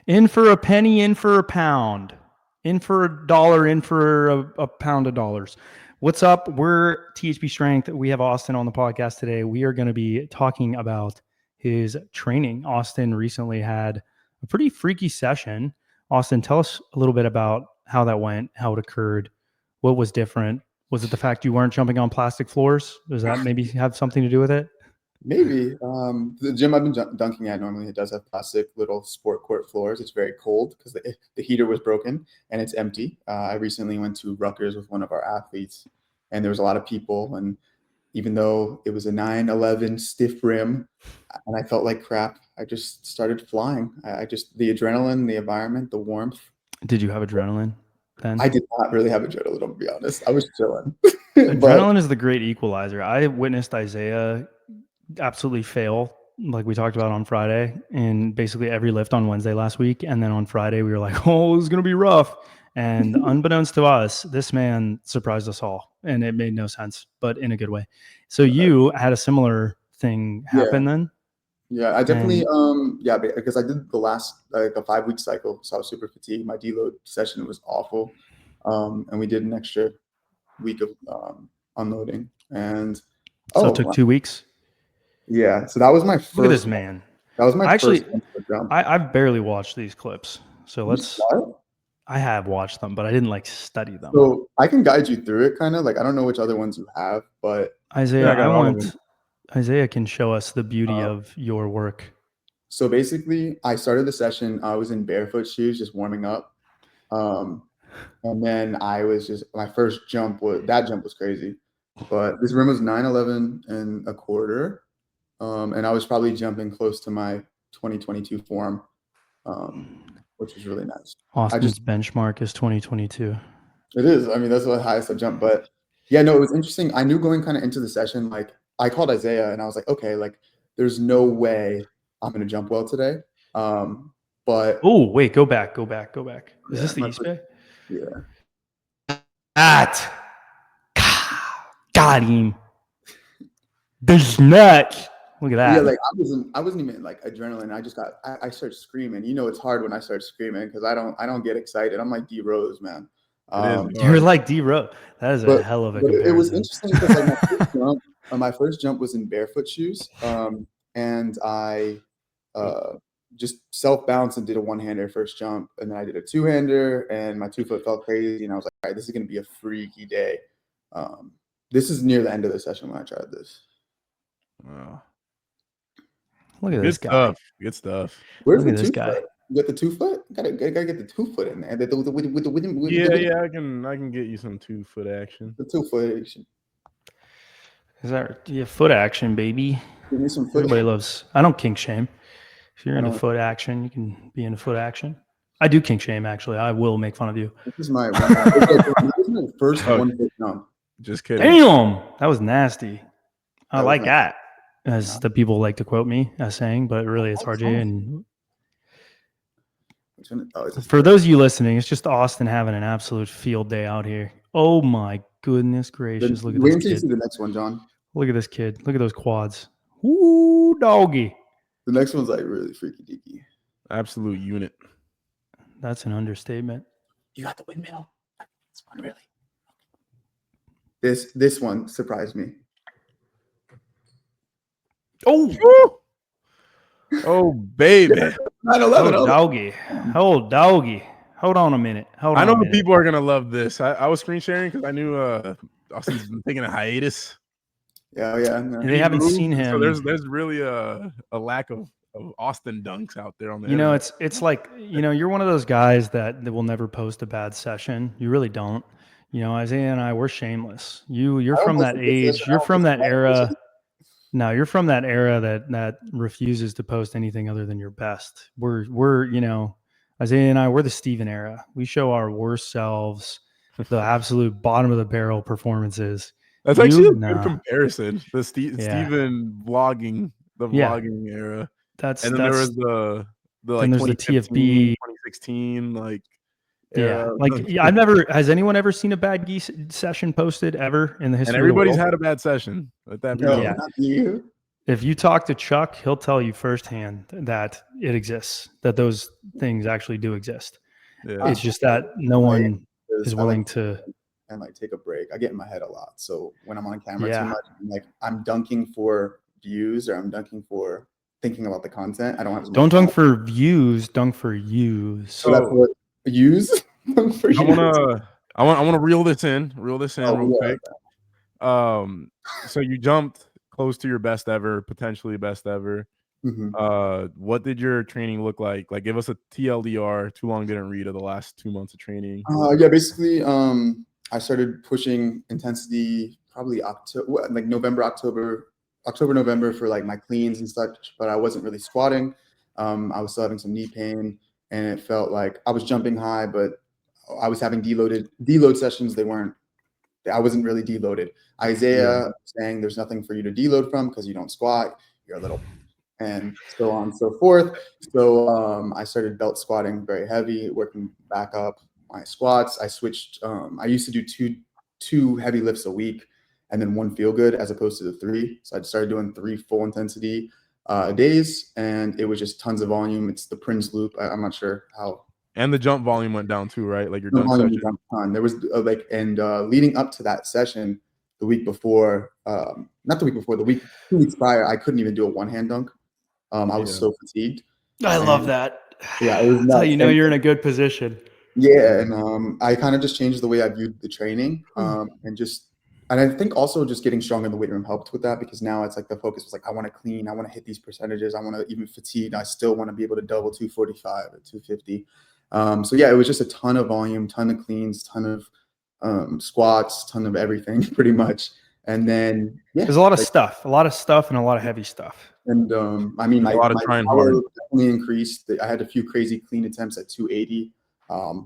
In for a penny, in for a pound, in for a dollar, in for a pound of dollars. What's up? We're THP Strength. We have Austin on the podcast today. We are going to be talking about his training. Austin recently had a pretty freaky session. Austin, tell us a little bit about how that went, how it occurred, what was different. Was it the fact you weren't jumping on plastic floors? Does that maybe have something to do with it? Maybe. The gym I've been dunking at normally, it does have plastic little sport court floors. It's very cold because the heater was broken and it's empty. I recently went to Rutgers with one of our athletes and there was a lot of people. And even though it was a 9/11 stiff rim and I felt like crap, I just started flying. The adrenaline, the environment, the warmth. Did you have adrenaline then? I did not really have adrenaline, to be honest. I was chilling. Adrenaline is the great equalizer. I witnessed Isaiah absolutely fail, like we talked about on Friday, and basically every lift on Wednesday last week. And then on Friday, we were like, oh, it's going to be rough. And unbeknownst to us, this man surprised us all. And it made no sense, but in a good way. So you had a similar thing happen then? Yeah, I definitely, because I did the last, like a 5-week cycle. So I was super fatigued. My deload session was awful. And we did an extra week of unloading. And so it took 2 weeks? Yeah, so that was my first. Look at this man. That was my first jump. I've barely watched these clips. So I have watched them, but I didn't like study them. So I can guide you through it kind of. Like, I don't know which other ones you have, but Isaiah, Isaiah can show us the beauty of your work. So basically, I started the session. I was in barefoot shoes, just warming up. And then my first jump was crazy. But this rim was 9/11 and a quarter. And I was probably jumping close to my 2022 form, which was really nice. Austin's benchmark is 2022. It is. I mean, that's the highest I've jumped. But yeah, no, it was interesting. I knew going kind of into the session, like I called Isaiah and I was like, okay, like there's no way I'm going to jump well today. But oh, wait, go back. Is this the East Bay? Yeah. Got him. This nuts. Look at that. Yeah, like I wasn't even like adrenaline. I started screaming. You know, it's hard when I start screaming because I don't get excited. I'm like D Rose, man. You're like D Rose. That is a hell of a comparison. It was interesting because like my first jump was in barefoot shoes, and I just self-balanced and did a one-hander first jump, and then I did a two-hander, and my 2-foot felt crazy, and I was like, all right, this is gonna be a freaky day. This is near the end of the session when I tried this. Wow. Look at this guy. Good stuff. Where's this guy? You got the 2-foot? Gotta get the 2-foot in there. Yeah, I can get you some 2-foot action. The 2-foot action. Is that foot action, baby? Give me some foot. Everybody loves. I don't kink shame. If you're into foot action, you can be into foot action. I do kink shame, actually. I will make fun of you. This is my first 1-foot jump. Just kidding. Damn, that was nasty. I like that, as the people like to quote me as saying, but really it's RJ. And for those of you listening, it's just Austin having an absolute field day out here. Oh my goodness gracious! Look at this kid. Wait until you see the next one, John. Look at this kid. Look at those quads. Ooh, doggy. The next one's like really freaky deaky. Absolute unit. That's an understatement. You got the windmill. This one really. This one surprised me. Oh, baby. 9/11. Oh, doggy. Hold on a minute. I know the people are going to love this. I was screen sharing because I knew Austin's been taking a hiatus. Yeah. And they haven't seen him. So there's really a lack of Austin dunks out there on the internet. It's like, you're one of those guys that will never post a bad session. You really don't. Isaiah and I, we're shameless. You're from that age. You're from that era. No, you're from that era that refuses to post anything other than your best. We're Isaiah and I, we're the Steven era. We show our worst selves, the absolute bottom of the barrel performances. That's actually a good comparison. The Steven vlogging, vlogging era. There was the TFB 2016 like. Yeah, has anyone ever seen a bad geese session posted ever in the history? And everybody's had a bad session. Not you. If you talk to Chuck, he'll tell you firsthand that it exists, that those things actually do exist. Yeah. It's just that no one is willing to and like take a break. I get in my head a lot. So when I'm on camera too much, I'm dunking for views, or I'm dunking for thinking about the content. I don't have as much Don't dunk for views, dunk for use. So that's what use. I want to reel this in real quick. So you jumped close to your best ever, potentially best ever. Mm-hmm. What did your training look like? Like, give us a TLDR. Too long didn't read of the last 2 months of training. Basically, I started pushing intensity probably November, November for like my cleans and such, but I wasn't really squatting. I was still having some knee pain, and it felt like I was jumping high, but I was having deload sessions. I wasn't really deloaded. Isaiah saying there's nothing for you to deload from because you don't squat, you're a little, and so on and so forth. So I started belt squatting very heavy, working back up my squats. I switched. I used to do two heavy lifts a week and then one feel good as opposed to the 3. So I started doing 3 full intensity days, and it was just tons of volume. It's the Prince loop. I'm not sure how. And the jump volume went down too, right? Like your dunk session. There was leading up to that session, the week before, not the week before, 2 weeks prior, I couldn't even do a one-hand dunk. I was so fatigued. I love that. Yeah, it was that's how you know you're in a good position. Yeah, and I kind of just changed the way I viewed the training, and I think also just getting strong in the weight room helped with that, because now it's like the focus was like, I want to clean, I want to hit these percentages, I want to even fatigue, I still want to be able to double 245 or 250. So yeah, it was just a ton of volume, ton of cleans, ton of squats, ton of everything pretty much. And then there's a lot of stuff and a lot of heavy stuff. And I mean, my power definitely increased. I had a few crazy clean attempts at 280,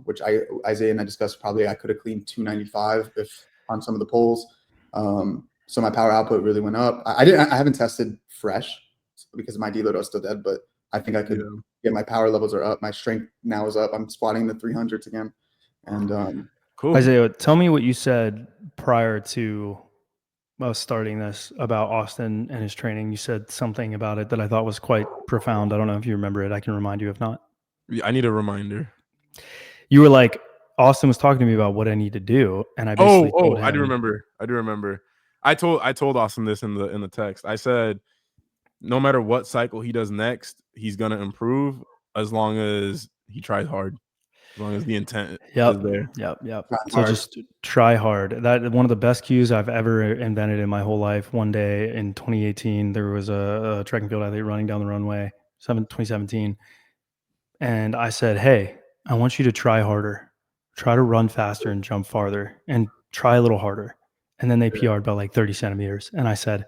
which Isaiah and I discussed. Probably I could have cleaned 295 if on some of the poles. So my power output really went up. I haven't tested fresh because my deload was still dead, but I think I could get my power levels are up. My strength now is up. I'm squatting the 300s again. And cool. Isaiah, tell me what you said prior to us starting this about Austin and his training. You said something about it that I thought was quite profound. I don't know if you remember it. I can remind you if not. I need a reminder. You were like, Austin was talking to me about what I need to do, and I basically told him. I do remember. I told Austin this in the text. I said, no matter what cycle he does next, he's gonna improve as long as he tries hard, as long as the intent is there. Yep. So just try hard. That one of the best cues I've ever invented in my whole life. One day in 2018, there was a track and field athlete running down the runway, 2017, and I said, "Hey, I want you to try harder. Try to run faster and jump farther, and try a little harder." And then they PR'd by like 30 centimeters, and I said,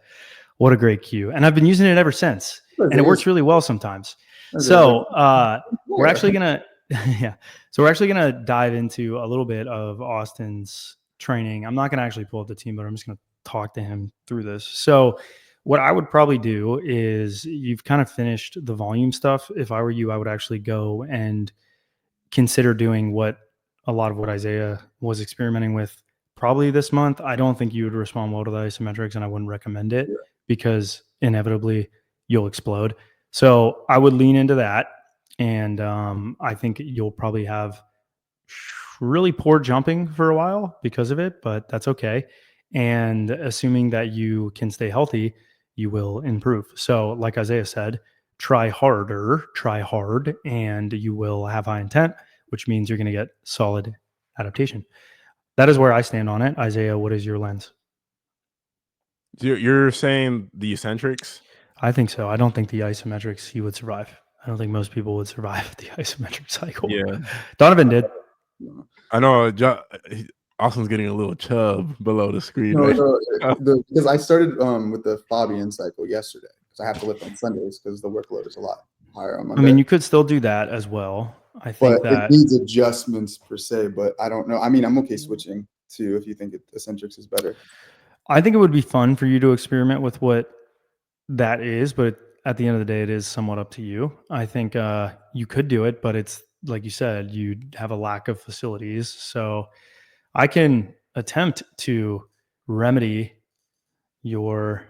what a great cue. And I've been using it ever since. And it works really well sometimes. So we're actually going to, So we're actually going to dive into a little bit of Austin's training. I'm not going to actually pull up the team, but I'm just going to talk to him through this. So what I would probably do is, you've kind of finished the volume stuff. If I were you, I would actually go and consider doing what Isaiah was experimenting with probably this month. I don't think you would respond well to the isometrics, and I wouldn't recommend it because inevitably you'll explode. So I would lean into that. And I think you'll probably have really poor jumping for a while because of it, but that's okay. And assuming that you can stay healthy, you will improve. So like Isaiah said, try hard, and you will have high intent, which means you're going to get solid adaptation. That is where I stand on it. Isaiah, what is your lens? You're saying the eccentrics? I think so. I don't think the isometrics he would survive. I don't think most people would survive the isometric cycle. Yeah. Donovan did. I know. Austin's getting a little chub below the screen. Because I started with the Fabian cycle yesterday, because I have to lift on Sundays because the workload is a lot higher on Monday. I mean, you could still do that as well. I think it needs adjustments per se, but I don't know. I mean, I'm okay switching to if you think eccentrics is better. I think it would be fun for you to experiment with what that is, but at the end of the day, it is somewhat up to you. I think you could do it, but it's like you said, you have a lack of facilities. So I can attempt to remedy your,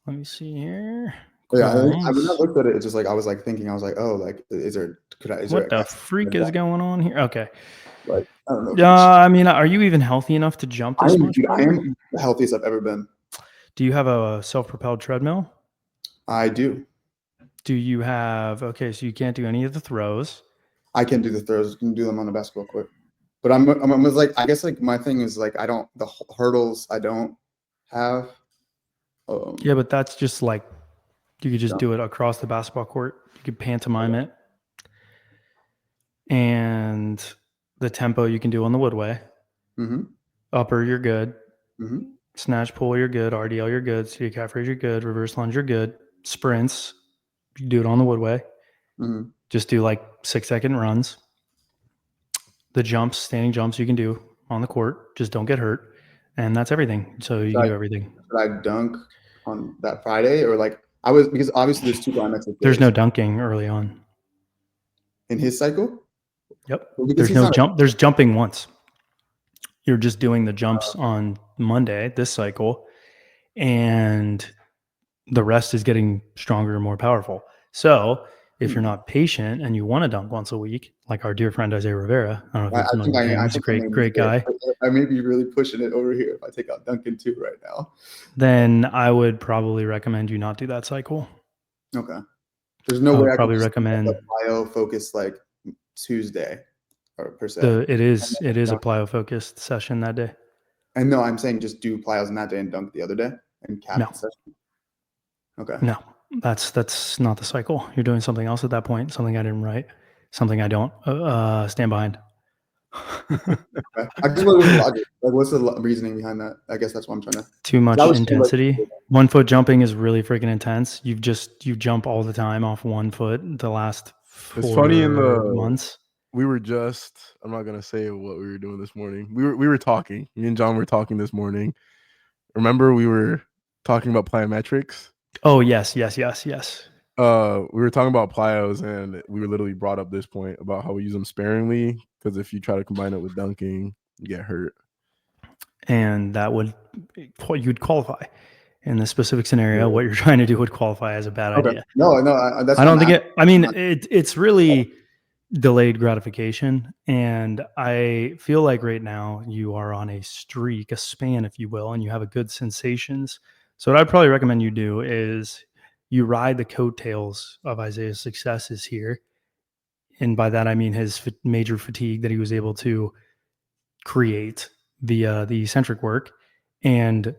Let me see here. Yeah, when I looked at it, it's just like I was like thinking, I was like, oh, like is there what the freak is going on here? Okay. Like I don't know. I mean, are you even healthy enough to jump this much? I am the healthiest I've ever been. Do you have a self-propelled treadmill? I do. Do you have? Okay, so you can't do any of the throws. I can do the throws. I can do them on the basketball court. But I'm like, I guess like my thing is like the hurdles I don't have. Yeah, but that's just like you could just do it across the basketball court. You could pantomime it, and the tempo you can do on the woodway. Mm-hmm. Upper, you're good. Mm-hmm. Snatch pull, you're good. RDL, you're good. Seated calf raise, you're good. Reverse lunge, you're good. Sprints, you can do it on the woodway. Mm-hmm. Just do like 6-second runs. The jumps, standing jumps, you can do on the court. Just don't get hurt, and that's everything. So you can do everything. Should I dunk on that Friday, or like because obviously there's 2 climaxes. There's no dunking early on in his cycle. Yep. There's no jump. There's jumping once. You're just doing the jumps on Monday, this cycle, and the rest is getting stronger and more powerful. So if you're not patient and you want to dunk once a week, like our dear friend Isaiah Rivera, I don't know if you're familiar with him. He's a great guy. I may be really pushing it over here if I take out Duncan too right now. Then I would probably recommend you not do that cycle. Okay. There's no way I probably recommend a plyo focus like Tuesday or per se. It is a plyo focused session that day. And no, I'm saying just do plyos in that day and dunk the other day and cap the session. Okay. No, that's not the cycle. You're doing something else at that point. Something I didn't write. Something I don't stand behind. Okay. I just want to logic. Like, what's the reasoning behind that? I guess that's what I'm trying to. Too much intensity. 1 foot jumping is really freaking intense. You jump all the time off 1 foot the last 4 it's funny in the months. We were just. I'm not gonna say what we were doing this morning. We were talking. Me and John were talking this morning. Remember we were talking about plyometrics. Oh yes. We were talking about plyos, and we were literally brought up this point about how we use them sparingly because if you try to combine it with dunking, you get hurt. And that you'd qualify in the specific scenario. What you're trying to do would qualify as a bad idea. No, that's. I don't think it. I mean, it's really delayed gratification, and I feel like right now you are on a streak, a span, if you will, and you have a good sensations. So what I'd probably recommend you do is you ride the coattails of Isaiah's successes here. And by that, I mean his major fatigue that he was able to create via the eccentric work, and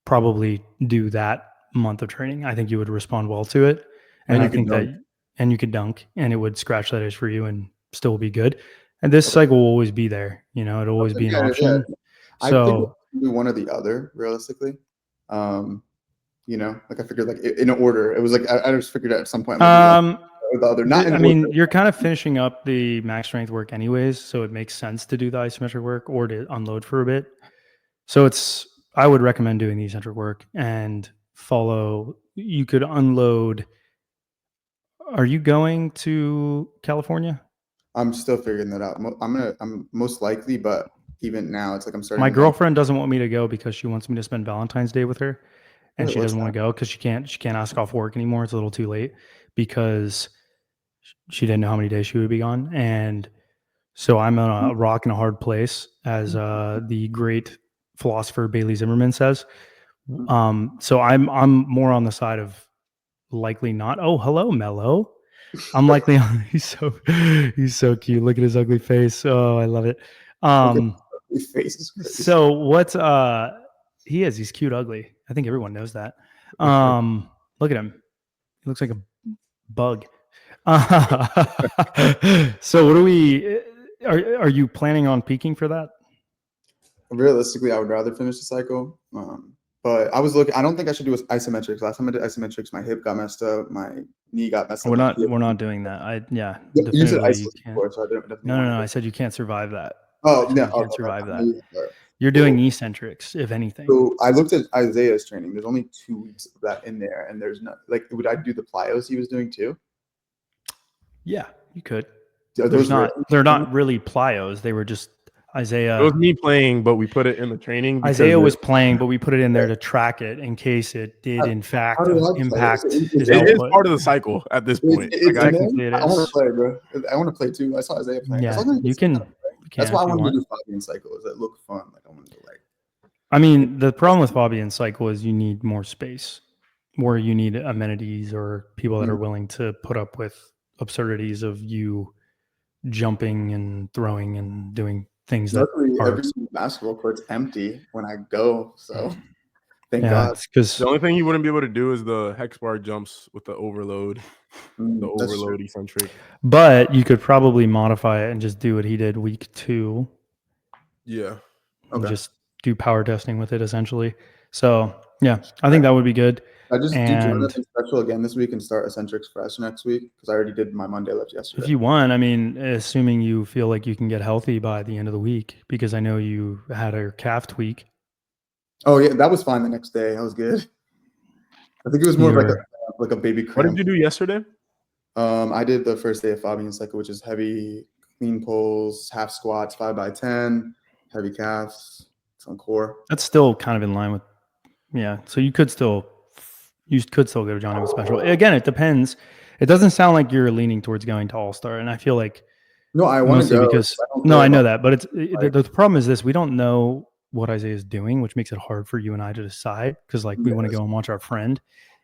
probably do that month of training. I think you would respond well to it. And I think and you could dunk, and it would scratch that itch for you and still be good. And this cycle will always be there. It'll always be an option. I think do one or the other, realistically. Like I figured, like in order, it was like I just figured at some point. The other, not in order. You're kind of finishing up the max strength work anyways, so it makes sense to do the isometric work or to unload for a bit. So I would recommend doing the eccentric work and follow. You could unload. Are you going to California? I'm still figuring that out. I'm most likely, but even now, it's like I'm starting. My girlfriend doesn't want me to go because she wants me to spend Valentine's Day with her, and she doesn't want to go because she can't ask off work anymore. It's a little too late because she didn't know how many days she would be gone, and so I'm on a rock and a hard place, as the great philosopher Bailey Zimmerman says. So I'm more on the side of likely not. Oh, hello, Mello. I'm likely he's so cute. Look at his ugly face. Oh, I love it. His face is crazy. So what's he's cute ugly. I think everyone knows that. Look at him. He looks like a bug. So what are you planning on peaking for that? Realistically, I would rather finish the cycle. But I was looking. I don't think I should do isometrics. Last time I did isometrics, my hip got messed up, my knee got messed up. We're not doing that. You said isometrics before, so I didn't. No. I said you can't survive that. Oh no, you can't survive that. You're doing eccentrics, if anything. So I looked at Isaiah's training. There's only 2 weeks of that in there, and there's not like. Would I do the plyos he was doing too? Yeah, you could. They're not really plyos. They were just Isaiah. It was me playing, but we put it in the training. Isaiah was playing, but we put it in there to track it in case it did, in fact, impact his It is output. part of the cycle at this point. Technically, it I want is. to play, bro. I want to play too. I saw Isaiah playing. Yeah, you can. That's why I wanted to do Fabian cycle. Is it look fun? Like I wanted to like. I mean, the problem with Fabian cycle is you need more space, where you need amenities or people that are willing to put up with absurdities of you jumping and throwing and doing things that every single basketball court's empty when I go. So thank God. Because the only thing you wouldn't be able to do is the hex bar jumps with the overload, eccentric. But you could probably modify it and just do what he did week 2. Yeah. And just do power testing with it essentially. So yeah, I think that would be good. I just do Jonathan special again this week and start eccentrics fresh next week because I already did my Monday lift yesterday. If you want, I mean, assuming you feel like you can get healthy by the end of the week, because I know you had a calf tweak. Oh yeah, that was fine the next day. That was good. I think it was more of like a baby cramp. What did you do yesterday? I did the first day of Fabian cycle, which is heavy clean pulls, half squats, 5x10, heavy calves, some core. That's still kind of in line with, yeah. So you could still go to Johnny with special. Again, it depends. It doesn't sound like you're leaning towards going to All-Star, and I feel like no, I want to go because I know that, but it's the problem is this: we don't know what Isaiah is doing, which makes it hard for you and I to decide because like we want to go and watch our friend,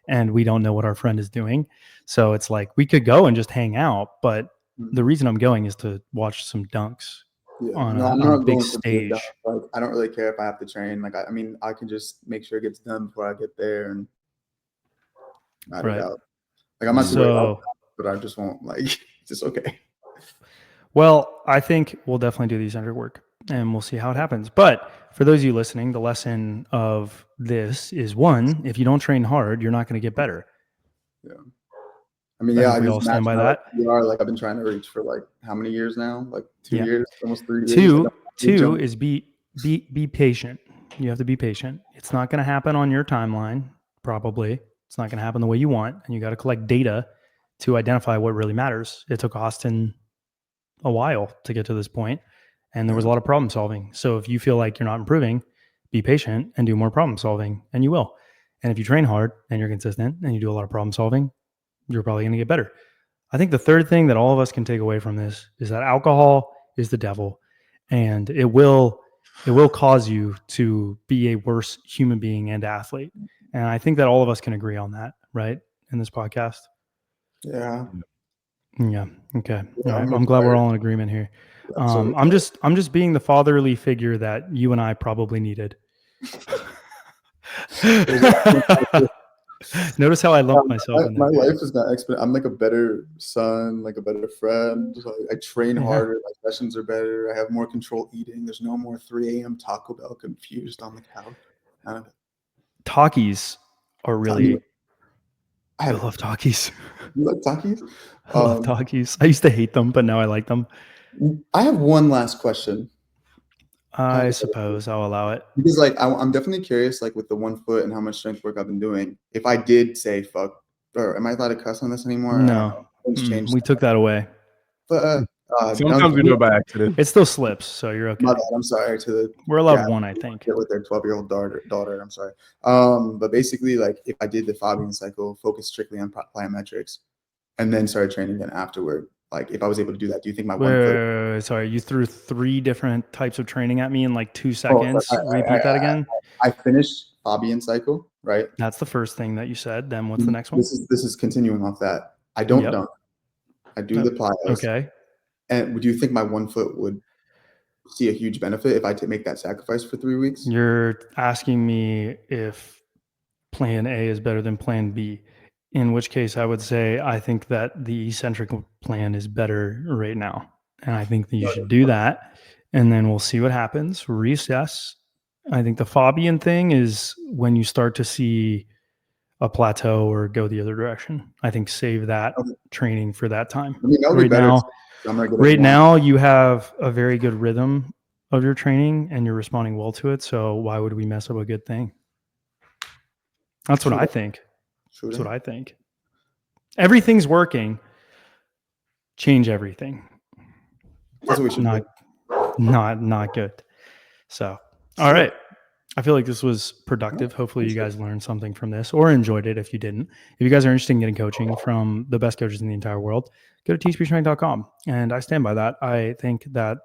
and we don't know what our friend is doing. So it's like we could go and just hang out, but the reason I'm going is to watch some dunks on a big stage. Like, I don't really care if I have to train. Like I mean, I can just make sure it gets done before I get there and it out. Like I'm not sure, but I just won't like. It's just okay. Well, I think we'll definitely do the eccentric work, and we'll see how it happens. But for those of you listening, the lesson of this is one: if you don't train hard, you're not going to get better. Yeah. I mean, I we all stand by that. Like I've been trying to reach for like how many years now? Like 2 years, almost 3 years. Two is be patient. You have to be patient. It's not going to happen on your timeline. Probably it's not going to happen the way you want, and you got to collect data to identify what really matters. It took Austin a while to get to this point, and there was a lot of problem solving. So if you feel like you're not improving, be patient and do more problem solving, and you will. And if you train hard and you're consistent and you do a lot of problem solving, you're probably going to get better. I think the third thing that all of us can take away from this is that alcohol is the devil, and it will cause you to be a worse human being and athlete. And I think that all of us can agree on that, right? In this podcast. Yeah. Yeah. Okay. Yeah, all right. I'm glad we're all in agreement here. I'm just being the fatherly figure that you and I probably needed. Notice how I lumped myself in there. My life is not I'm like a better son, like a better friend. I train harder. My sessions are better. I have more control eating. There's no more 3 a.m. Taco Bell confused on the couch. Takis are really. I love Takis. You like Takis? I love Takis. I used to hate them, but now I like them. I have one last question. I suppose I'll allow it. Because like I'm definitely curious, like with the 1 foot and how much strength work I've been doing. If I did say fuck, or am I allowed to cuss on this anymore? No, we took that away. But sometimes we do it by accident. It still slips, so you're okay. My bad. I'm sorry we're allowed one, I think. With their 12-year-old daughter. I'm sorry. But basically, like if I did the Fabian cycle, focus strictly on plyometrics, and then started training again afterward. Like if I was able to do that, do you think my 1 foot? Sorry, you threw 3 different types of training at me in like 2 seconds. Repeat that again. I finished Fabian cycle, right? That's the first thing that you said. Then what's the next one? This is continuing off that. I don't dunk. I do the plyos. Okay. And do you think my 1 foot would see a huge benefit if I make that sacrifice for 3 weeks? You're asking me if plan A is better than plan B. In which case I would say, I think that the eccentric plan is better right now. And I think that you should do that. And then we'll see what happens. Reassess. I think the Fabian thing is when you start to see a plateau or go the other direction. I think save that training for that time. I mean, right now you have a very good rhythm of your training and you're responding well to it. So why would we mess up a good thing? That's what I think. That's what I think. Everything's working. Change everything. That's what we should do. not good. So, all right. I feel like this was productive. Hopefully you guys learned something from this or enjoyed it. If you didn't, if you guys are interested in getting coaching from the best coaches in the entire world, go to THPStrength.com. And I stand by that. I think that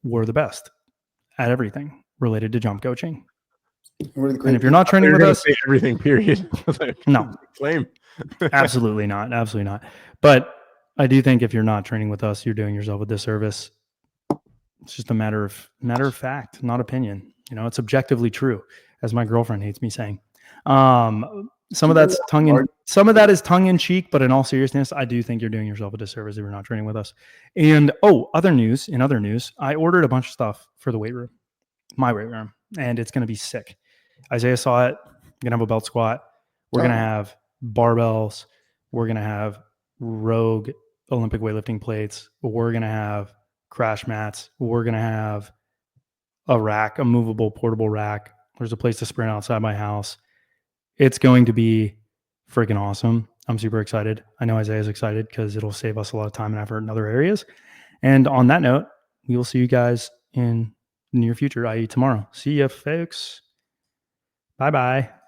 we're the best at everything related to jump coaching. And if you're not training with us, everything, period. No, claim. Absolutely not. Absolutely not. But I do think if you're not training with us, you're doing yourself a disservice. It's just a matter of fact, not opinion. You know, it's objectively true, as my girlfriend hates me saying. Some of that is tongue in cheek, but in all seriousness, I do think you're doing yourself a disservice if you're not training with us. And in other news, I ordered a bunch of stuff for the weight room, my weight room, and it's going to be sick. Isaiah saw it. We're going to have a belt squat. We're going to have barbells. We're going to have Rogue Olympic weightlifting plates. We're going to have crash mats. We're going to have a rack, a movable portable rack. There's a place to sprint outside my house. It's going to be freaking awesome. I'm super excited. I know Isaiah's excited because it'll save us a lot of time and effort in other areas. And on that note, we will see you guys in the near future, i.e. tomorrow. See ya, folks. Bye-bye.